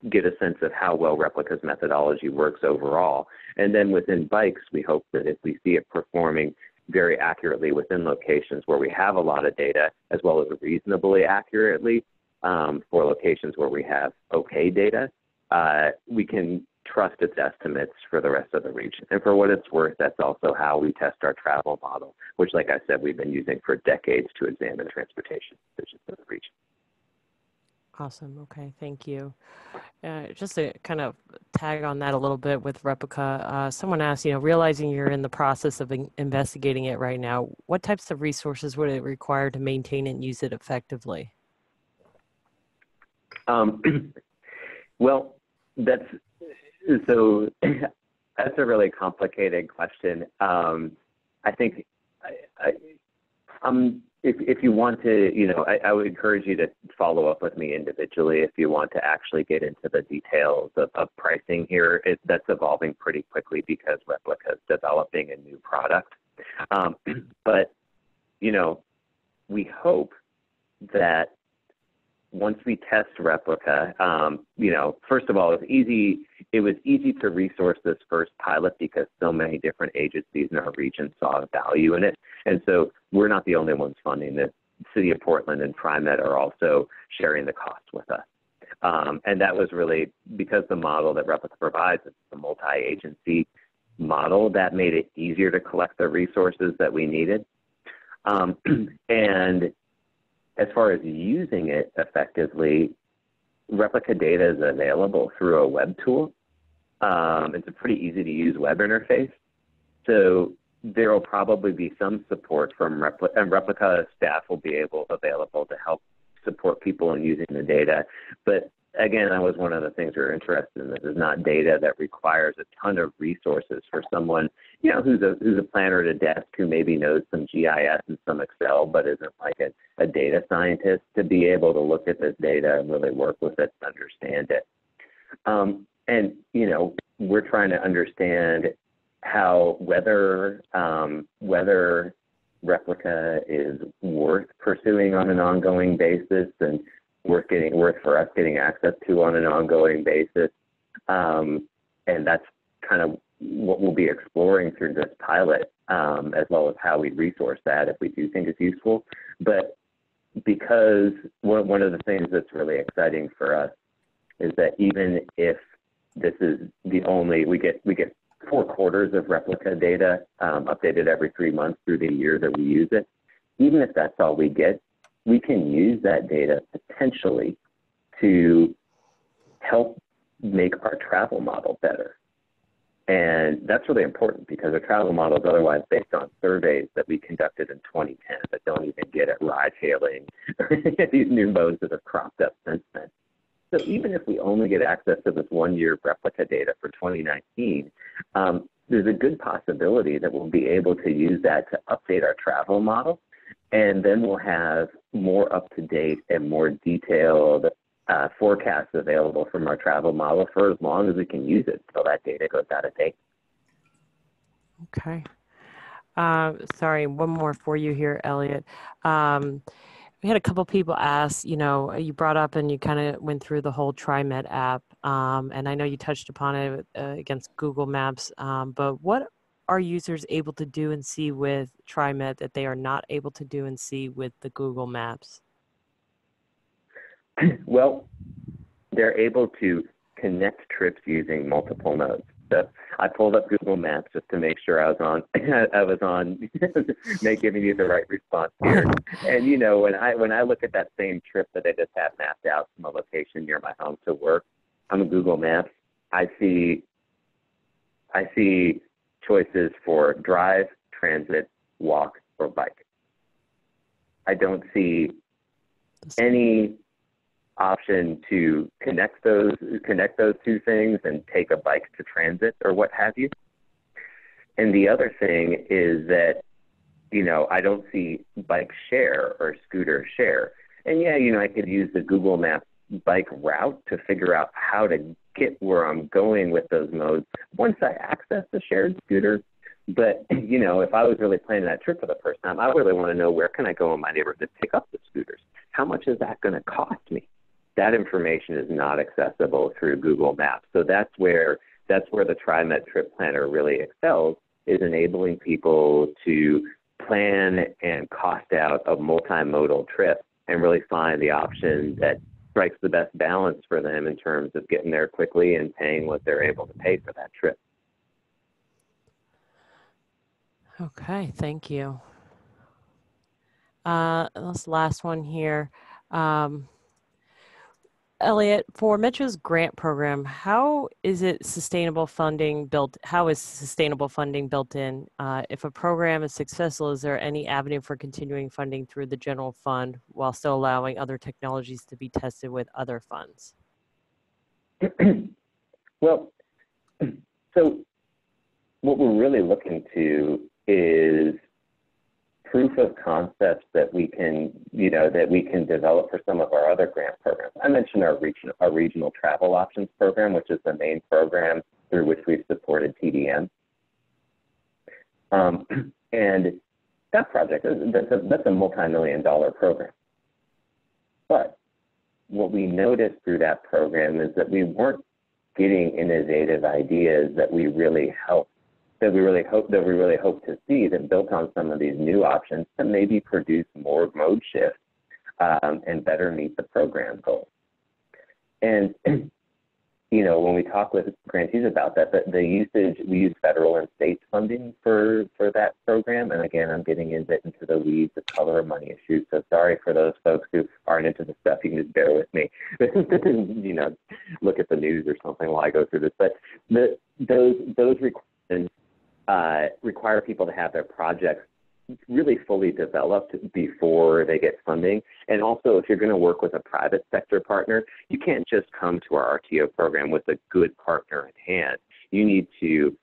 get a sense of how well replica's methodology works overall. And then within bikes, we hope that if we see it performing very accurately within locations where we have a lot of data, as well as reasonably accurately for locations where we have okay data, we can trust its estimates for the rest of the region. And for what it's worth, that's also how we test our travel model, which, like I said, we've been using for decades to examine transportation decisions in the region. Awesome. Okay, thank you. Just to kind of tag on that a little bit with replica, someone asked, realizing you're in the process of investigating it right now, what types of resources would it require to maintain and use it effectively? Well, that's a really complicated question. I think if you want to, I would encourage you to follow up with me individually if you want to actually get into the details of pricing here. That's evolving pretty quickly because Replica is developing a new product. But, we hope that once we test Replica, first of all, it was easy to resource this first pilot because so many different agencies in our region saw value in it. And so we're not the only ones funding this. City of Portland and TriMet are also sharing the cost with us. And that was really because the model that Replica provides is a multi-agency model that made it easier to collect the resources that we needed. And as far as using it effectively, replica data is available through a web tool. It's a pretty easy to use web interface. So there will probably be some support from Replica staff will be available to help support people in using the data. But again, that was one of the things we were interested in. This is not data that requires a ton of resources for someone, who's a planner at a desk who maybe knows some GIS and some Excel, but isn't like a data scientist, to be able to look at this data and really work with it to understand it. And we're trying to understand whether replica is worth pursuing on an ongoing basis and worth for us getting access to on an ongoing basis. And that's kind of what we'll be exploring through this pilot, as well as how we resource that if we do think it's useful. But because one of the things that's really exciting for us is that even if this is the only, we get 4 quarters of replica data updated every 3 months through the year that we use it. Even if that's all we get, we can use that data potentially to help make our travel model better. And that's really important because our travel model is otherwise based on surveys that we conducted in 2010 that don't even get at ride hailing or these new modes that have cropped up since then. So even if we only get access to this 1-year replica data for 2019, there's a good possibility that we'll be able to use that to update our travel model, and then we'll have more up-to-date and more detailed forecasts available from our travel model for as long as we can use it until that data goes out of date. Okay. Sorry, one more for you here, Eliot. We had a couple people ask, you brought up and you kind of went through the whole TriMet app, and I know you touched upon it against Google Maps, but what are users able to do and see with TriMet that they are not able to do and see with the Google Maps? Well, they're able to connect trips using multiple nodes. So I pulled up Google Maps just to make sure I was on giving you the right response here. And when I look at that same trip that I just have mapped out from a location near my home to work on Google Maps, I see choices for drive, transit, walk, or bike. I don't see any option to connect those 2 things and take a bike to transit or what have you. And the other thing is that, I don't see bike share or scooter share. And yeah, I could use the Google Maps bike route to figure out how to get where I'm going with those modes once I access the shared scooter. But, if I was really planning that trip for the first time, I really want to know where can I go in my neighborhood to pick up the scooters? How much is that going to cost me? That information is not accessible through Google Maps. So that's where the TriMet Trip Planner really excels, is enabling people to plan and cost out a multimodal trip and really find the option that strikes the best balance for them in terms of getting there quickly and paying what they're able to pay for that trip. Okay, thank you. This last one here. Eliot, for Metro's grant program, how is sustainable funding built in? If a program is successful, is there any avenue for continuing funding through the general fund while still allowing other technologies to be tested with other funds? Well, so what we're really looking to is proof of concepts that we can develop for some of our other grant programs. I mentioned our regional travel options program, which is the main program through which we've supported TDM. And that project, that's a multi-million-dollar program. But what we noticed through that program is that we weren't getting innovative ideas that we really hope to see that built on some of these new options to maybe produce more mode shifts and better meet the program goals. And when we talk with grantees about that, the usage, we use federal and state funding for that program. And again, I'm getting into the weeds of color of money issues. So sorry for those folks who aren't into the stuff. You can just bear with me. Look at the news or something while I go through this. But those requirements require people to have their projects really fully developed before they get funding. And also, if you're going to work with a private sector partner, you can't just come to our RTO program with a good partner in hand. You need to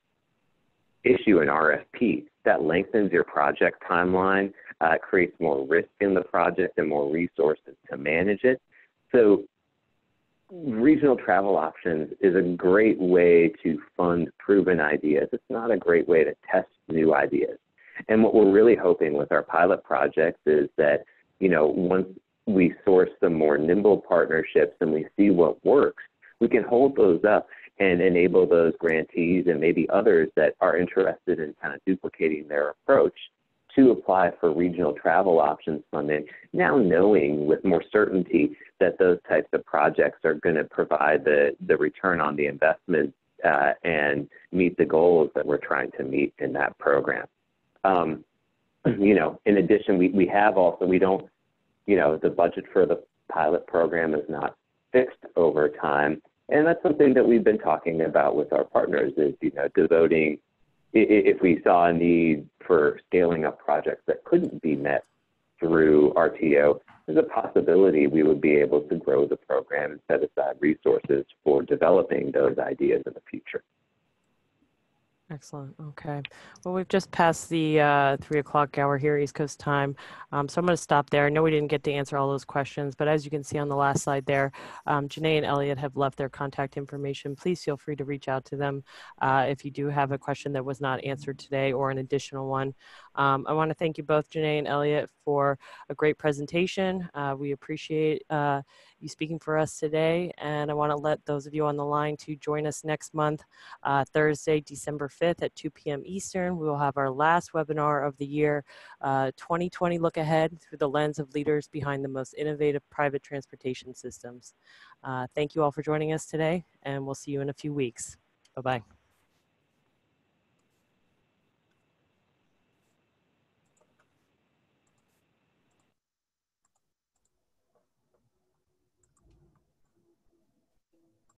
issue an RFP that lengthens your project timeline, creates more risk in the project and more resources to manage it. So regional travel options is a great way to fund proven ideas. It's not a great way to test new ideas. And what we're really hoping with our pilot projects is that, once we source some more nimble partnerships and we see what works, we can hold those up and enable those grantees and maybe others that are interested in kind of duplicating their approach to apply for regional travel options funding, now knowing with more certainty that those types of projects are going to provide the return on the investment and meet the goals that we're trying to meet in that program. In addition, we have also, we don't, the budget for the pilot program is not fixed over time. And that's something that we've been talking about with our partners is, devoting, if we saw a need for scaling up projects that couldn't be met through RTO, there's a possibility we would be able to grow the program and set aside resources for developing those ideas in the future. Excellent. Okay. Well, we've just passed the 3 o'clock hour here, East Coast time. So I'm going to stop there. I know we didn't get to answer all those questions, but as you can see on the last slide there, Janae and Eliot have left their contact information. Please feel free to reach out to them if you do have a question that was not answered today or an additional one. I want to thank you both, Janae and Eliot, for a great presentation. We appreciate you speaking for us today, and I want to let those of you on the line to join us next month, Thursday, December 5th at 2 p.m. Eastern. We will have our last webinar of the year, 2020 Look Ahead through the lens of leaders behind the most innovative private transportation systems. Thank you all for joining us today, and we'll see you in a few weeks. Bye-bye.